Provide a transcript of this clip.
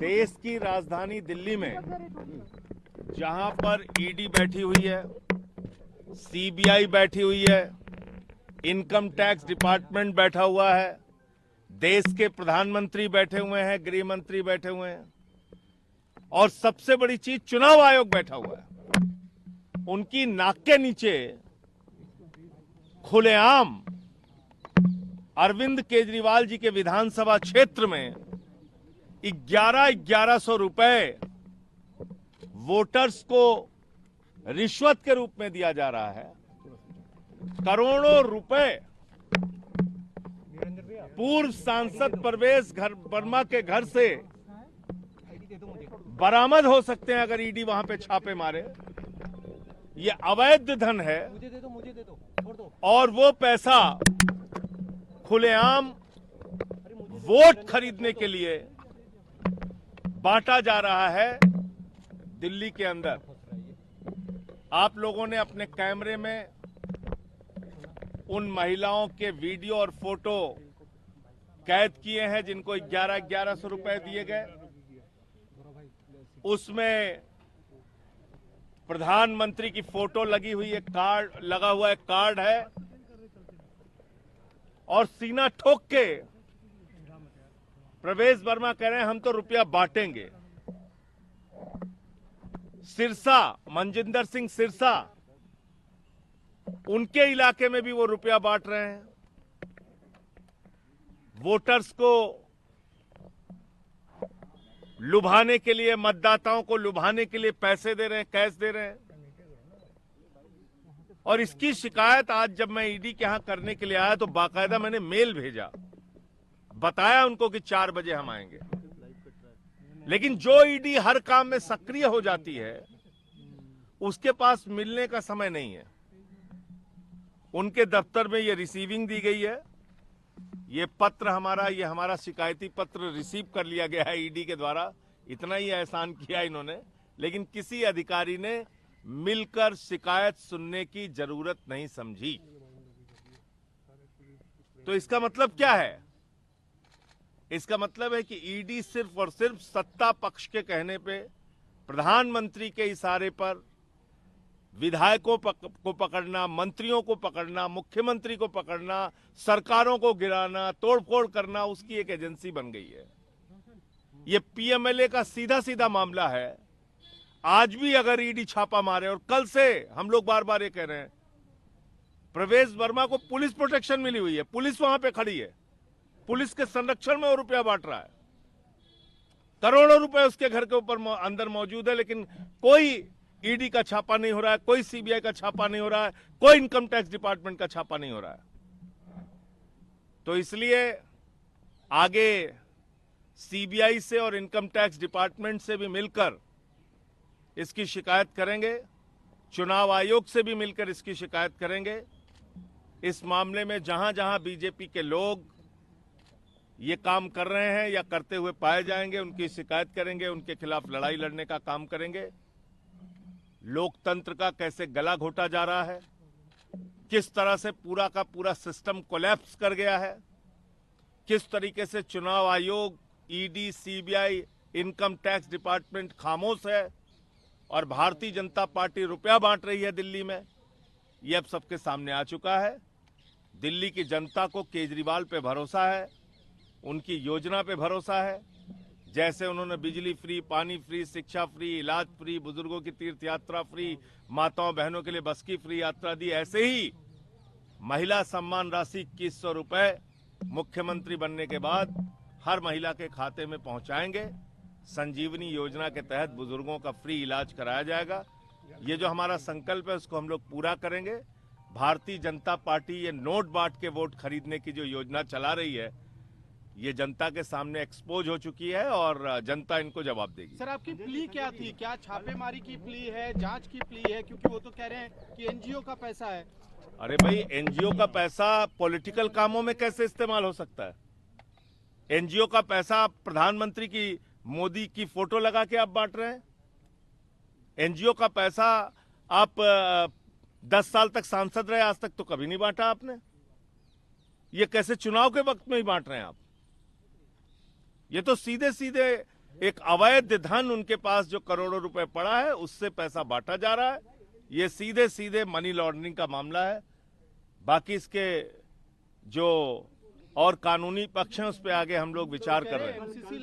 देश की राजधानी दिल्ली में जहां पर ईडी बैठी हुई है, सीबीआई बैठी हुई है, इनकम टैक्स डिपार्टमेंट बैठा हुआ है, देश के प्रधानमंत्री बैठे हुए हैं, गृह मंत्री बैठे हुए हैं और सबसे बड़ी चीज चुनाव आयोग बैठा हुआ है। उनकी नाक के नीचे खुलेआम अरविंद केजरीवाल जी के विधानसभा क्षेत्र में 11,100 रुपए वोटर्स को रिश्वत के रूप में दिया जा रहा है। करोड़ों रुपए पूर्व सांसद परवेज वर्मा के घर से बरामद हो सकते हैं अगर ईडी वहां पे छापे मारे। ये अवैध धन है और वो पैसा खुलेआम वोट खरीदने के लिए बांटा जा रहा है दिल्ली के अंदर। आप लोगों ने अपने कैमरे में उन महिलाओं के वीडियो और फोटो कैद किए हैं जिनको 11,100 रुपए दिए गए। उसमें प्रधानमंत्री की फोटो लगी हुई है, कार्ड लगा हुआ, एक कार्ड है और सीना ठोक के प्रवेश वर्मा कह रहे हैं हम तो रुपया बांटेंगे। सिरसा, मनजिंदर सिंह सिरसा, उनके इलाके में भी वो रुपया बांट रहे हैं। वोटर्स को लुभाने के लिए, मतदाताओं को लुभाने के लिए पैसे दे रहे हैं, कैश दे रहे हैं। और इसकी शिकायत आज जब मैं ईडी के यहां करने के लिए आया तो बाकायदा मैंने मेल भेजा, बताया उनको कि 4 बजे हम आएंगे। लेकिन जो ईडी हर काम में सक्रिय हो जाती है उसके पास मिलने का समय नहीं है। उनके दफ्तर में ये रिसीविंग दी गई है, ये पत्र हमारा शिकायती पत्र रिसीव कर लिया गया है ईडी के द्वारा। इतना ही एहसान किया इन्होंने, लेकिन किसी अधिकारी ने मिलकर शिकायत सुनने की जरूरत नहीं समझी। तो इसका मतलब क्या है? इसका मतलब है कि ईडी सिर्फ और सिर्फ सत्ता पक्ष के कहने पे, प्रधानमंत्री के इशारे पर विधायकों को पकड़ना, मंत्रियों को पकड़ना, मुख्यमंत्री को पकड़ना, सरकारों को गिराना, तोड़फोड़ करना, उसकी एक एजेंसी बन गई है। ये पीएमएलए का सीधा सीधा मामला है। आज भी अगर ईडी छापा मारे, और कल से हम लोग बार बार ये कह रहे हैं, प्रवेश वर्मा को पुलिस प्रोटेक्शन मिली हुई है, पुलिस वहां पे खड़ी है, पुलिस के संरक्षण में वो रुपया बांट रहा है। करोड़ों रुपए उसके घर के ऊपर अंदर मौजूद है, लेकिन कोई ईडी का छापा नहीं हो रहा है, कोई सीबीआई का छापा नहीं हो रहा है, कोई इनकम टैक्स डिपार्टमेंट का छापा नहीं हो रहा है। तो इसलिए आगे सीबीआई से और इनकम टैक्स डिपार्टमेंट से भी मिलकर इसकी शिकायत करेंगे, चुनाव आयोग से भी मिलकर इसकी शिकायत करेंगे। इस मामले में जहां जहां बीजेपी के लोग ये काम कर रहे हैं या करते हुए पाए जाएंगे, उनकी शिकायत करेंगे, उनके खिलाफ लड़ाई लड़ने का काम करेंगे। लोकतंत्र का कैसे गला घोटा जा रहा है, किस तरह से पूरा का पूरा सिस्टम कोलैप्स कर गया है, किस तरीके से चुनाव आयोग, ED, CBI, income tax department खामोश है और भारतीय जनता पार्टी रुपया बांट रही है दिल्ली में, यह अब सबके सामने आ चुका है। दिल्ली की जनता को केजरीवाल पे भरोसा है, उनकी योजना पे भरोसा है। जैसे उन्होंने बिजली फ्री, पानी फ्री, शिक्षा फ्री, इलाज फ्री, बुजुर्गों की तीर्थ यात्रा फ्री, माताओं बहनों के लिए बस की फ्री यात्रा दी, ऐसे ही महिला सम्मान राशि 2100 रुपए मुख्यमंत्री बनने के बाद हर महिला के खाते में पहुंचाएंगे। संजीवनी योजना के तहत बुजुर्गों का फ्री इलाज कराया जाएगा। ये जो हमारा संकल्प है उसको हम लोग पूरा करेंगे। भारतीय जनता पार्टी ये नोट बांट के वोट खरीदने की जो योजना चला रही है, ये जनता के सामने एक्सपोज हो चुकी है और जनता इनको जवाब देगी। सर, आपकी प्ली क्या थी? क्या छापेमारी की प्ली है, जांच की प्ली है? क्योंकि वो तो कह रहे हैं कि एनजीओ का पैसा है। अरे भाई, एनजीओ का पैसा पॉलिटिकल कामों में कैसे इस्तेमाल हो सकता है? एनजीओ का पैसा प्रधानमंत्री की, मोदी की फोटो लगा के आप बांट रहे हैं। एनजीओ का पैसा आप 10 साल तक सांसद रहे, आज तक तो कभी नहीं बांटा आपने। ये कैसे चुनाव के वक्त में ही बांट रहे हैं आप? ये तो सीधे सीधे एक अवैध धन उनके पास जो करोड़ों रुपए पड़ा है उससे पैसा बांटा जा रहा है। ये सीधे सीधे मनी लॉन्ड्रिंग का मामला है। बाकी इसके जो और कानूनी पक्ष हैं उस पे आगे हम लोग विचार कर रहे हैं। एमसीसी